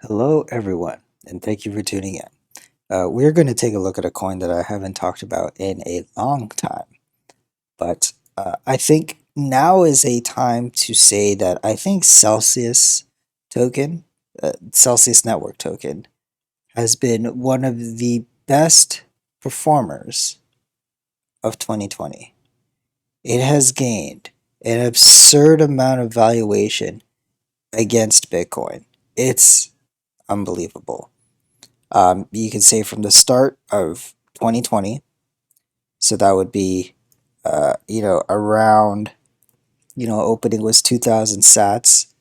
Hello, everyone, and thank you for tuning in. We're going to take a look at a coin that I haven't talked about in a long time, but I think now is a time to say that I think token, Celsius Network token, has been one of the best performers of 2020. It has gained an absurd amount of valuation against Bitcoin. It's unbelievable. You can say from the start of 2020, so that would be, around, opening was 2,000 sats,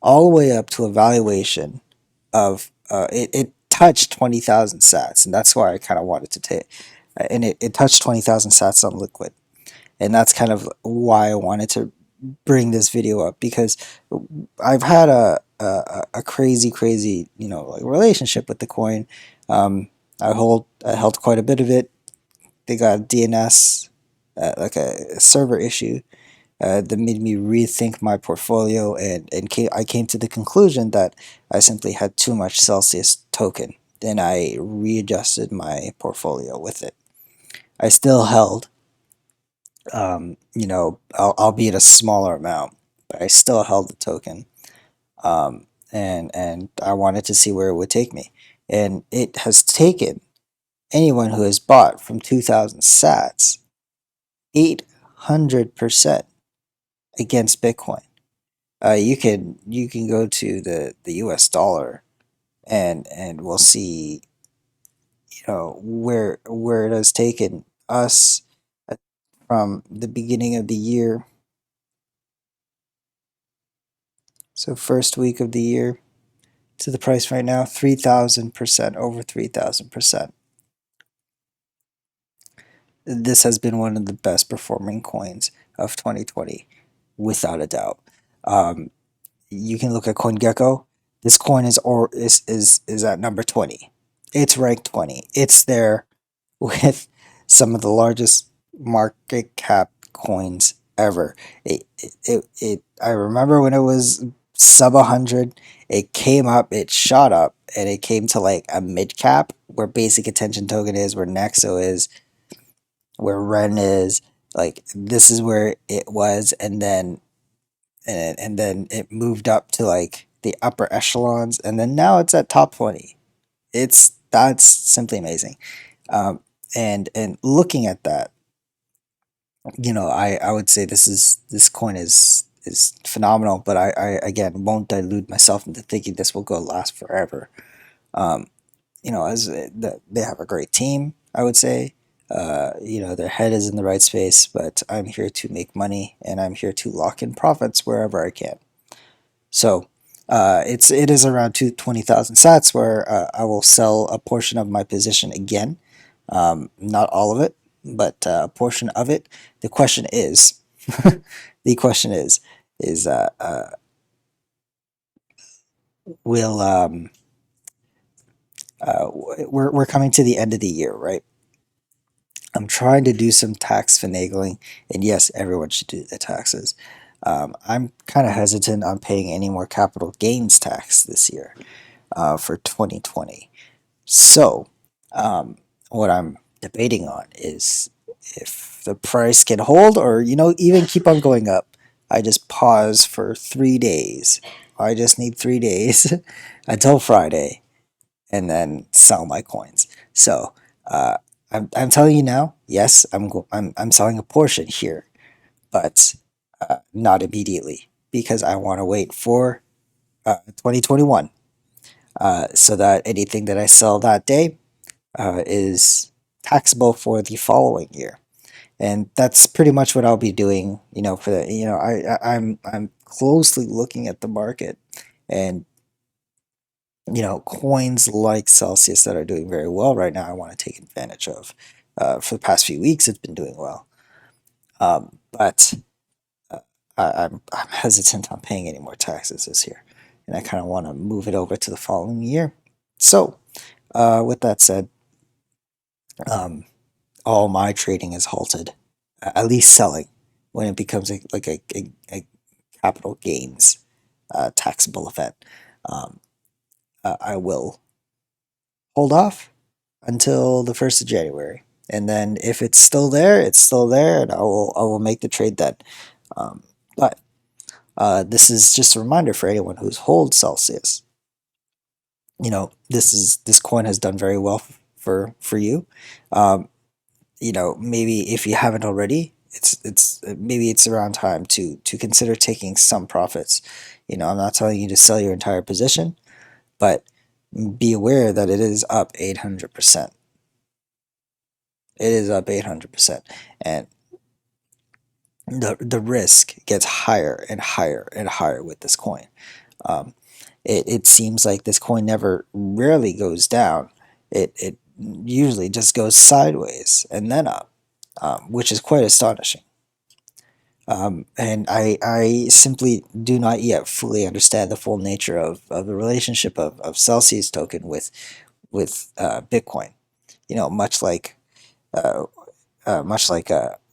all the way up to a valuation of, it touched 20,000 sats, and that's why I kind of wanted to take, and it touched 20,000 sats on Liquid. And that's kind of why I wanted to bring this video up because I've had a crazy, crazy, like relationship with the coin. I held quite a bit of it. They got a DNS, like a server issue, that made me rethink my portfolio, and I came to the conclusion that I simply had too much Celsius token. Then I readjusted my portfolio with it. I still held, albeit a smaller amount, but I still held the token. And I wanted to see where it would take me. And it has taken anyone who has bought from 2,000 sats 800% against Bitcoin. You can go to the US dollar, and we'll see, where it has taken us, from the beginning of the year. So first week of the year to the price right now, 3,000%, over 3,000%. This has been one of the best performing coins of 2020, without a doubt. Um, you can look at CoinGecko. This coin is at number 20. It's ranked 20. It's there with some of the largest market cap coins ever. I remember when it was sub 100, it came up, it shot up, and it came to like a mid cap where basic attention token is, where Nexo is, where Ren is. Like this is where it was, and then it moved up to like the upper echelons, and then now it's at top 20. That's simply amazing. And looking at that, I would say this coin is phenomenal, but I again won't delude myself into thinking this will go last forever. Um, as they have a great team, I would say. Their head is in the right space, but I'm here to make money, and I'm here to lock in profits wherever I can. So it is around 20,000 sats where I will sell a portion of my position again. Not all of it, but a portion of it. The question is, the question is will we're coming to the end of the year, right? I'm trying to do some tax finagling, and yes, everyone should do their taxes. I'm kind of hesitant on paying any more capital gains tax this year, for 2020. So, what I'm debating on is if the price can hold, or even keep on going up. I just pause for 3 days. I just need 3 days until Friday, and then sell my coins. So, I'm telling you now, yes, I'm selling a portion here, but not immediately, because I want to wait for 2021, so that anything that I sell that day is taxable for the following year. And that's pretty much what I'll be doing. For the I'm closely looking at the market, and coins like Celsius that are doing very well right now, I want to take advantage of. For the past few weeks, it's been doing well, but I'm hesitant on paying any more taxes this year, and I kind of want to move it over to the following year. So, with that said, um, all my trading is halted, at least selling, when it becomes like a capital gains taxable event. Um, I will hold off until the 1st of January. And then if it's still there, it's still there, and I will make the trade then. But this is just a reminder for anyone who's holds Celsius. This coin has done very well for you. Um, maybe if you haven't already, it's maybe it's around time to consider taking some profits. I'm not telling you to sell your entire position, but be aware that it is up 800%. It is up 800%, and the risk gets higher and higher and higher with this coin. Um, it seems like this coin never rarely goes down. It usually just goes sideways and then up, which is quite astonishing. And I simply do not yet fully understand the full nature of the relationship of Celsius token with Bitcoin. Much like uh,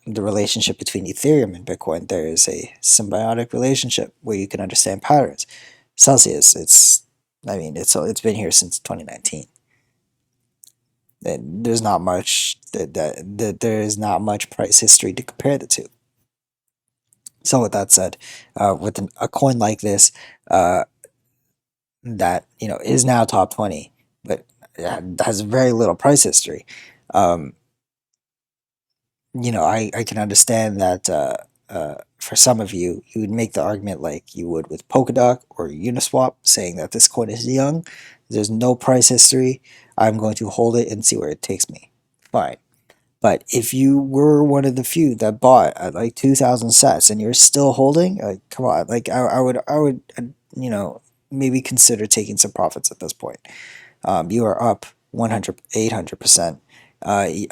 the relationship between Ethereum and Bitcoin, there is a symbiotic relationship where you can understand patterns. Celsius, I mean, it's been here since 2019. And there's not much that there is not much price history to compare the two. So with that said, with a coin like this, uh, that is now top 20, but has very little price history. Um, I can understand that for some of you, you would make the argument like you would with Polkadot or Uniswap, saying that this coin is young, there's no price history, I'm going to hold it and see where it takes me. Fine. But if you were one of the few that bought at like 2,000 sats and you're still holding, like, come on, like I would, maybe consider taking some profits at this point. You are up 100, 800%.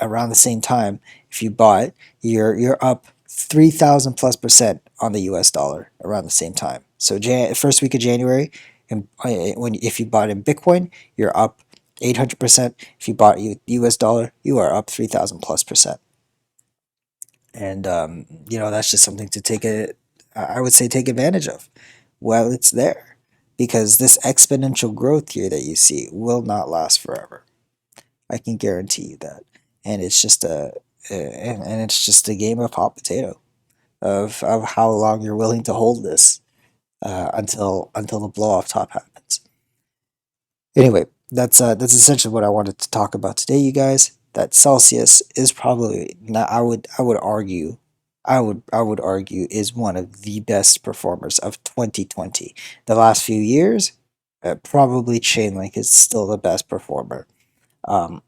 Around the same time, if you bought, you're up 3,000 plus percent on the US dollar around the same time. So first week of January, and if you bought in Bitcoin, you're up 800%. If you bought US dollar, you are up 3,000 plus percent. And that's just something to I would say take advantage of while it's there, because this exponential growth here that you see will not last forever. I can guarantee you that. And it's just and it's just a game of hot potato of how long you're willing to hold this until the blow off top happens. Anyway, that's essentially what I wanted to talk about today, you guys. That Celsius is probably not, I would argue, I would argue is one of the best performers of 2020. The last few years, probably Chainlink is still the best performer. Um,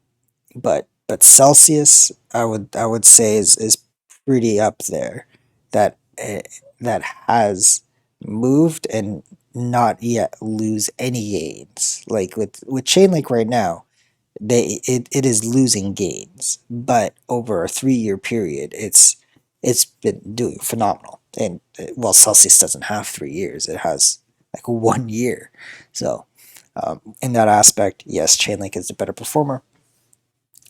but Celsius, I would say is pretty up there. That that has moved and not yet lose any gains. Like with Chainlink right now, it is losing gains, but over a 3 year period, it's been doing phenomenal. And well, Celsius doesn't have 3 years; it has like 1 year. So in that aspect, yes, Chainlink is the better performer.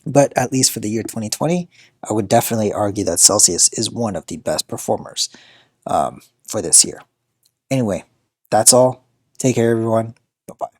But at least for the year 2020, I would definitely argue that Celsius is one of the best performers for this year. Anyway, that's all. Take care, everyone. Bye bye.